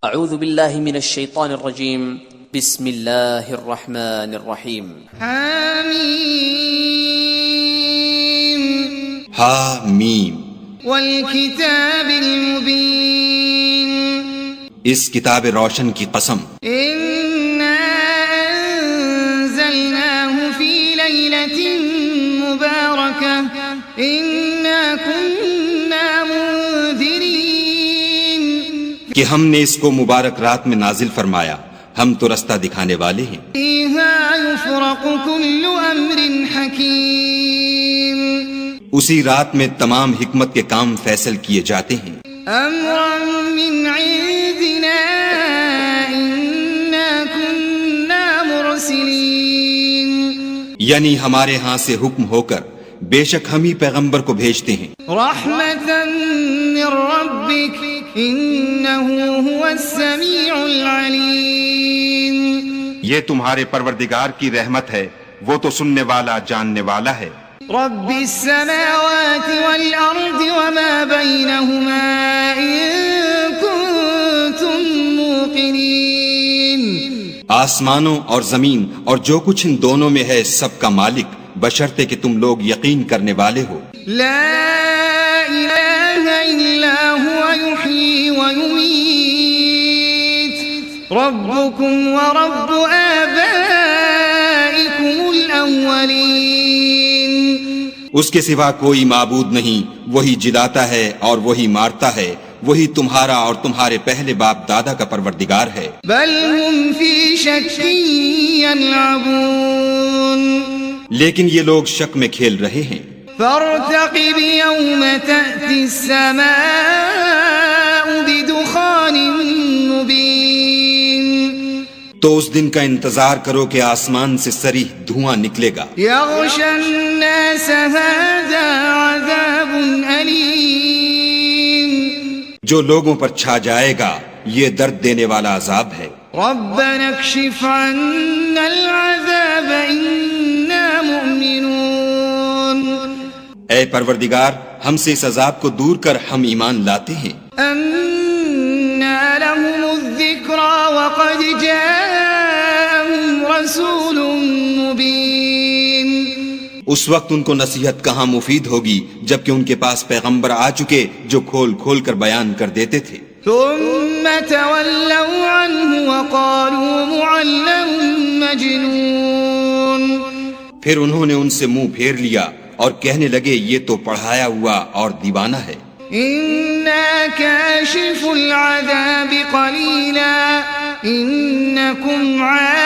اعوذ باللہ من الشیطان الرجیم بسم اللہ الرحمن الرحیم حامیم حامیم والکتاب المبین اس کتاب روشن کی قسم انا انزلناه فی لیلۃ مبارکہ انا کنا منذرین کہ ہم نے اس کو مبارک رات میں نازل فرمایا، ہم تو رستہ دکھانے والے ہیں۔ فیہا یفرق کل امر حکیم اسی رات میں تمام حکمت کے کام فیصل کیے جاتے ہیں۔ امرا من عندنا انا کنا مرسلین یعنی ہمارے ہاں سے حکم ہو کر بے شک ہم ہی پیغمبر کو بھیجتے ہیں۔ رحمتا من ربک انه هو السمیع العلیم یہ تمہارے پروردگار کی رحمت ہے، وہ تو سننے والا جاننے والا ہے۔ رب السماوات والارض وما بینہما ان کنتم موقنین آسمانوں اور زمین اور جو کچھ ان دونوں میں ہے سب کا مالک، بشرطے کہ تم لوگ یقین کرنے والے ہو۔ لا الہ الا هو یحیی ویمیت ربکم ورب آبائکم الاولین اس کے سوا کوئی معبود نہیں، وہی جلاتا ہے اور وہی مارتا ہے، وہی تمہارا اور تمہارے پہلے باپ دادا کا پروردگار ہے۔ بل هم فی شک یلعبون لیکن یہ لوگ شک میں کھیل رہے ہیں۔ فارتقب یوم تأتی السماء بدخان مبین تو اس دن کا انتظار کرو کہ آسمان سے صریح دھواں نکلے گا۔ یغشی الناس هذا عذاب علیم جو لوگوں پر چھا جائے گا یہ درد دینے والا عذاب ہے۔ ربنا اکشف عنا العذاب انا مؤمنون اے پروردگار ہم سے اس عذاب کو دور کر، ہم ایمان لاتے ہیں۔ أَنَّى لَهُمُ الذِّكْرَى وَقَدْ جَاءَهُمْ رَسُولٌ مُبِينٌ اس وقت ان کو نصیحت کہاں مفید ہوگی جبکہ ان کے پاس پیغمبر آ چکے جو کھول کھول کر بیان کر دیتے تھے۔ ثُمَّ تَوَلَّوْا عَنْهُ وَقَالُوا مُعَلَّمٌ مَجْنُونٌ پھر انہوں نے ان سے منہ پھیر لیا اور کہنے لگے یہ تو پڑھایا ہوا اور دیوانہ ہے۔ إِنَّا كَاشِفُ الْعَذَابِ قَلِيلًا إِنَّكُمْ عَائِدُونَ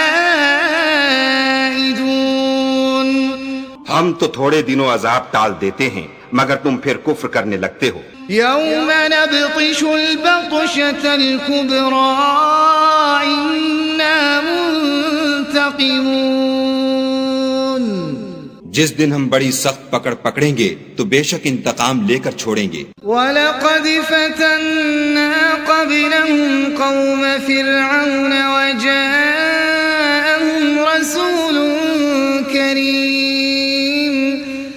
ہم تو تھوڑے دنوں عذاب ٹال دیتے ہیں مگر تم پھر کفر کرنے لگتے ہو۔ يَوْمَ نَبْطِشُ الْبَطْشَةَ الْكُبْرَى إِنَّا مُنْتَقِمُونَ جس دن ہم بڑی سخت پکڑ پکڑیں گے تو بے شک انتقام لے کر چھوڑیں گے۔ وَلَقَدْ فَتَنَّا قَبْلَهُمْ قَوْمَ فِرْعَوْنَ وَجَاءَهُمْ رَسُولٌ كَرِيمٌ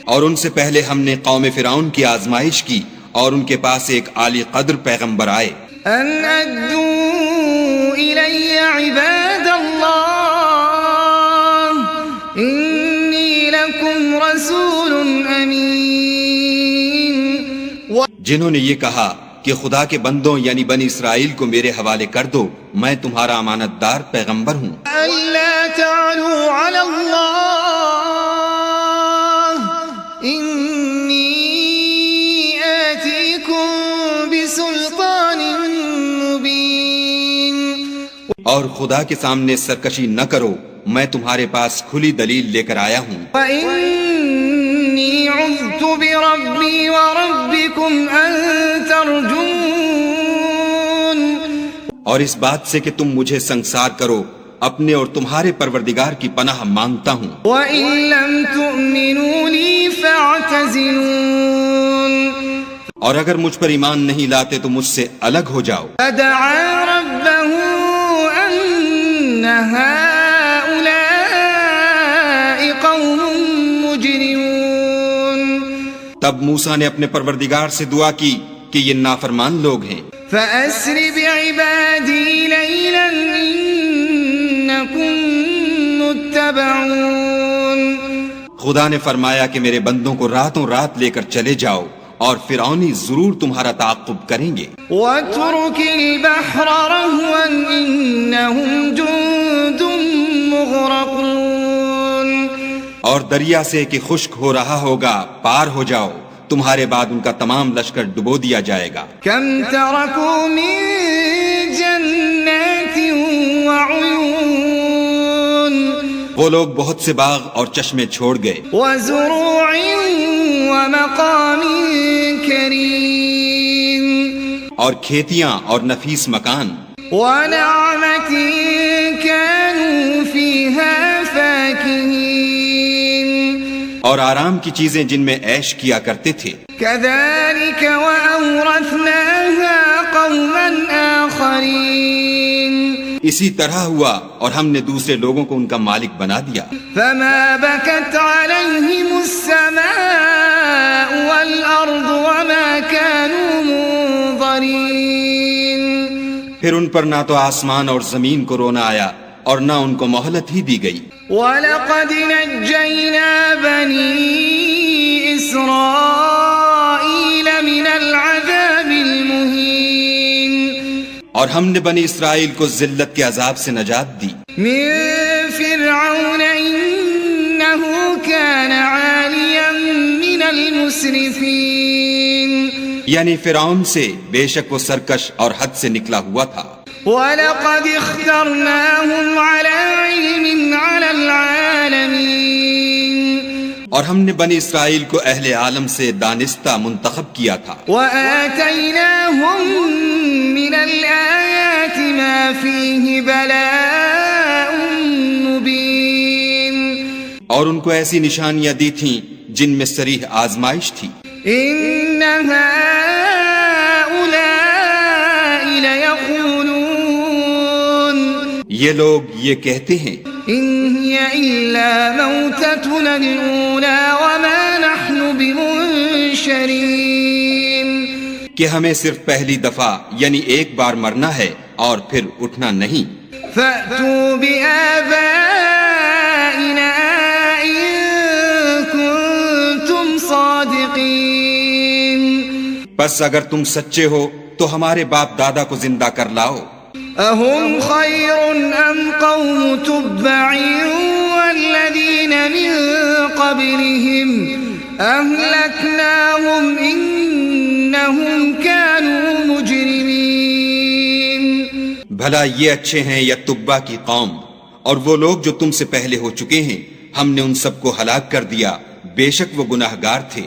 اور ان سے پہلے ہم نے قوم فرعون کی آزمائش کی اور ان کے پاس ایک عالی قدر پیغمبر آئے۔ أَنْ أَدُّوا إِلَيَّ عِبَادَ اللَّهِ إِنِّي لَكُمْ رَسُولٌ أَمِينٌ جنہوں نے یہ کہا کہ خدا کے بندوں یعنی بنی اسرائیل کو میرے حوالے کر دو، میں تمہارا امانت دار پیغمبر ہوں۔ أَلَّا تَعْلُوا عَلَى اللَّهِ إِنِّي آتِيكُمْ بِسُلْطَانٍ مُبِينٍ اور خدا کے سامنے سرکشی نہ کرو، میں تمہارے پاس کھلی دلیل لے کر آیا ہوں۔ وَإِنِّي عُذْتُ بِرَبِّي وَرَبِّكُمْ أَن تَرْجُمُونِ اور اس بات سے کہ تم مجھے سنگسار کرو، اپنے اور تمہارے پروردگار کی پناہ مانگتا ہوں۔ وَإِن لَّمْ تُؤْمِنُوا لِي فَاعْتَزِلُونِ اور اگر مجھ پر ایمان نہیں لاتے تو مجھ سے الگ ہو جاؤ۔ فَدَعَا رَبَّهُ أَنَّ هَٰؤُلَاءِ قَوْمٌ مُجْرِمُونَ تب موسیٰ نے اپنے پروردگار سے دعا کی کہ یہ نافرمان لوگ ہیں۔ فَأَسْرِ بِعِبَادِي خدا نے فرمایا کہ میرے بندوں کو راتوں رات لے کر چلے جاؤ اور فرعونی ضرور تمہارا تعاقب کریں گے. وَاتْرُكِ الْبَحْرَ رَهْوًا إِنَّهُمْ جُندٌ مُغْرَقُونَ. اور دریا سے کہ خشک ہو رہا ہوگا پار ہو جاؤ، تمہارے بعد ان کا تمام لشکر ڈبو دیا جائے گا. كَمْ تَرَكُوا مِن جَنَّاتٍ وَعُيُونٍ. وہ لوگ بہت سے باغ اور چشمے چھوڑ گئے. وَزُرُوعٍ وَمَقَامٍ كَرِيمٍ. اور کھیتیاں اور نفیس مکان. وَنَعْمَةٍ كَانُوا فِيهَا فَاكِهِينَ. اور آرام کی چیزیں جن میں عیش کیا کرتے تھے. كَذَلِكَ وَأَوْرَثْنَاهَا قَوْمًا آخَرِينَ. اسی طرح ہوا اور ہم نے دوسرے لوگوں کو ان کا مالک بنا دیا. فَمَا بَكَتْ عَلَيْهِمُ السَّمَاءُ وَالْأَرْضُ وَمَا كَانُوا مُنظَرِينَ. پھر ان پر نہ تو آسمان اور زمین کو رونا آیا اور نہ ان کو مہلت ہی دی گئی. وَلَقَدْ نَجَّيْنَا بَنِي إِسْرَائِيلَ مِنَ الْعَذَابِ الْمُهِينِ. اور ہم نے بنی اسرائیل کو ذلت کے عذاب سے نجات دی. من فرعون إنه كان عاليا من المسرفين. یعنی فرعون سے بے شک وہ سرکش اور حد سے نکلا ہوا تھا. وَلَقَدِ اخْتَرْنَاهُمْ عَلَى عِلْمٍ عَلَى الْعَالَمِينَ. اور ہم نے بنی اسرائیل کو اہل عالم سے دانستہ منتخب کیا تھا. وَآتَيْنَاهُمْ مِنَ الْآيَاتِ مَا فِيهِ بَلَاءٌ مُبِينٌ. اور ان کو ایسی نشانیاں دی تھیں جن میں صریح آزمائش تھی. إِنَّ هَؤُلَاءِ لَيَقُولُونَ. یہ لوگ یہ کہتے ہیں إِنْ هِيَ إِلَّا مَوْتَتُنَا الْأُولَى وَمَا نَحْنُ بِمُنشَرِينَ. کہ ہمیں صرف پہلی دفعہ یعنی ایک بار مرنا ہے اور پھر اٹھنا نہیں. فَأْتُوا بِآبَائِنَا إِن كُنتُمْ صَادِقِينَ. بس اگر تم سچے ہو تو ہمارے باپ دادا کو زندہ کر لاؤ. أَهُمْ خَيْرٌ أَمْ قَوْمُ تُبَّعٍ وَالَّذِينَ مِن قَبْلِهِمْ أَهْلَكْنَاهُمْ إِنَّهُمْ كَانُوا مُجْرِمِينَ. بھلا یہ اچھے ہیں یا تبا کی قوم؟ اور وہ لوگ جو تم سے پہلے ہو چکے ہیں ہم نے ان سب کو ہلاک کر دیا، بے شک وہ گناہگار تھے.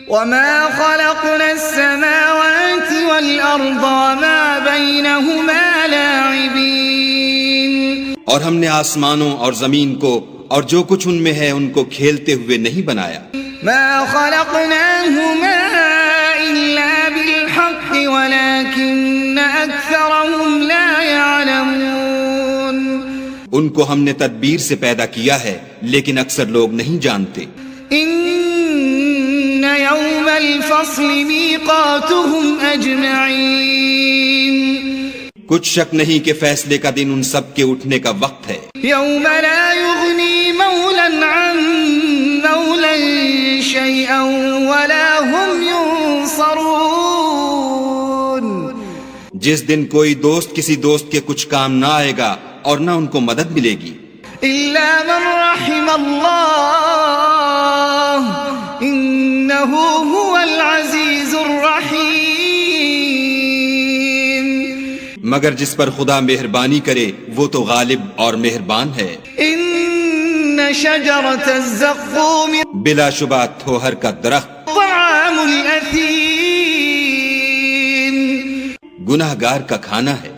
وَمَا خَلَقْنَا السَّمَاوَاتِ وَالْأَرْضَ وَمَا بَيْنَهُمَا لَاعِبِينَ. اور ہم نے آسمانوں اور زمین کو اور جو کچھ ان میں ہے ان کو کھیلتے ہوئے نہیں بنایا. مَا خَلَقْنَاهُمَا إِلَّا بِالْحَقِّ وَلَكِنَّ أَكْثَرَهُمْ لَا يَعْلَمُونَ. ان کو ہم نے تدبیر سے پیدا کیا ہے لیکن اکثر لوگ نہیں جانتے. إِنَّ يَوْمَ الْفَصْلِ مِيقَاتُهُمْ أَجْمَعِينَ. کچھ شک نہیں کہ فیصلے کا دن ان سب کے اٹھنے کا وقت ہے. يَوْمَ لَا يُغْنِي مَوْلًى عَن مَوْلًى شَيْئًا وَلَا هُمْ يُنصَرُونَ. جس دن کوئی دوست کسی دوست کے کچھ کام نہ آئے گا اور نہ ان کو مدد ملے گی. إِلَّا مَن رَحِمَ اللَّهُ إِنَّهُ هُوَ الْعَزِيزُ الرَّحِيمُ. مگر جس پر خدا مہربانی کرے وہ تو غالب اور مہربان ہے. إِنَّ شَجَرَةَ الزَّقُّومِ بلا شبہ تھوہر کا درخت طَعَامُ الْأَثِيمِ. گناہگار کا کھانا ہے.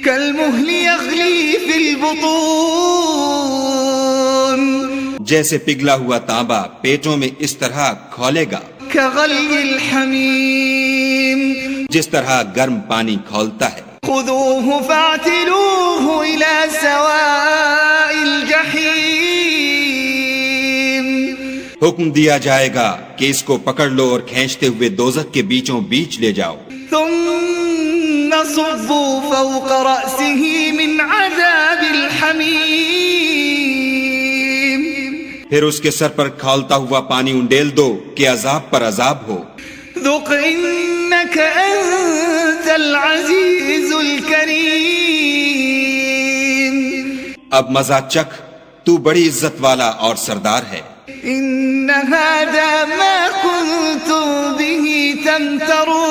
كَالْمُهْلِ يَغْلِي فِي الْبُطُونِ. جیسے پگھلا ہوا تانبا پیٹوں میں اس طرح کھولے گا. كَغَلْيِ الْحَمِيمِ. جس طرح گرم پانی کھولتا ہے. خُذُوهُ فَاعْتِلُوهُ إِلَى سَوَاءِ الْجَحِيمِ. حکم دیا جائے گا کہ اس کو پکڑ لو اور کھینچتے ہوئے دوزخ کے بیچوں بیچ لے جاؤ. ثُمَّ صُبُّوا فَوْقَ رَأْسِهِ مِنْ عَذَابِ الْحَمِيمِ. پھر اس کے سر پر کھولتا ہوا پانی انڈیل دو کہ عذاب پر عذاب ہو. ذق إنك أنت العزيز الكريم. اب مزہ چکھ، تو بڑی عزت والا اور سردار ہے. إن هذا ما كنتم به تمترون.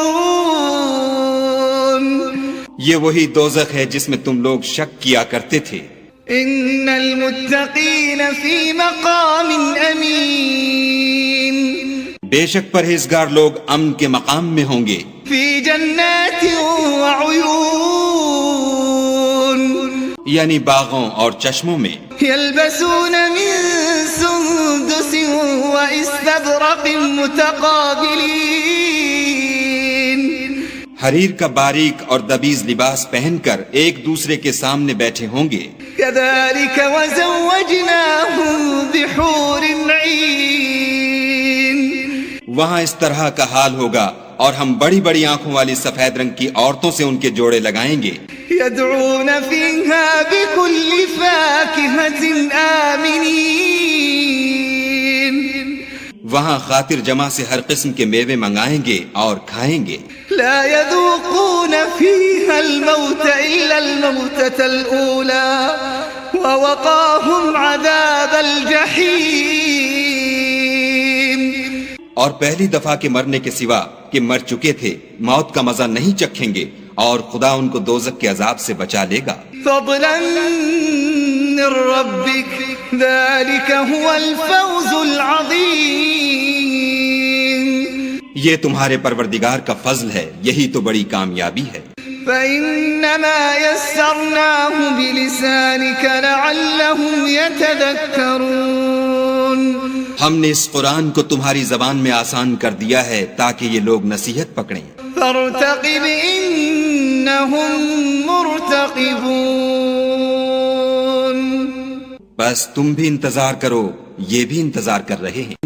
یہ وہی دوزخ ہے جس میں تم لوگ شک کیا کرتے تھے. إن المتقين في مقام أمين. بے شک پرہیزگار لوگ امن کے مقام میں ہوں گے. في جنات وعيون. یعنی باغوں اور چشموں میں. يلبسون من سندس واستبرق متقابلين. حریر کا باریک اور دبیز لباس پہن کر ایک دوسرے کے سامنے بیٹھے ہوں گے. كذلك وزوجناهم بحور عين. وہاں اس طرح کا حال ہوگا اور ہم بڑی بڑی آنکھوں والی سفید رنگ کی عورتوں سے ان کے جوڑے لگائیں گے. يدعون فيها بكل فاكهة آمنين. وہاں خاطر جمع سے ہر قسم کے میوے منگائیں گے اور کھائیں گے. لا يذوقون فيها الموت إلا الموتة الأولى ووقاهم عذاب الجحيم. اور پہلی دفعہ کے مرنے کے سوا کہ مر چکے تھے موت کا مزہ نہیں چکھیں گے اور خدا ان کو دوزخ کے عذاب سے بچا لے گا. فضلا من ربك ذلك هو الفوز العظيم. یہ تمہارے پروردگار کا فضل ہے، یہی تو بڑی کامیابی ہے. فإنما يسرناه بلسانك لعلهم يتذكرون. ہم نے اس قرآن کو تمہاری زبان میں آسان کر دیا ہے تاکہ یہ لوگ نصیحت پکڑیں. فارتقب إنهم مرتقبون. بس تم بھی انتظار کرو، یہ بھی انتظار کر رہے ہیں.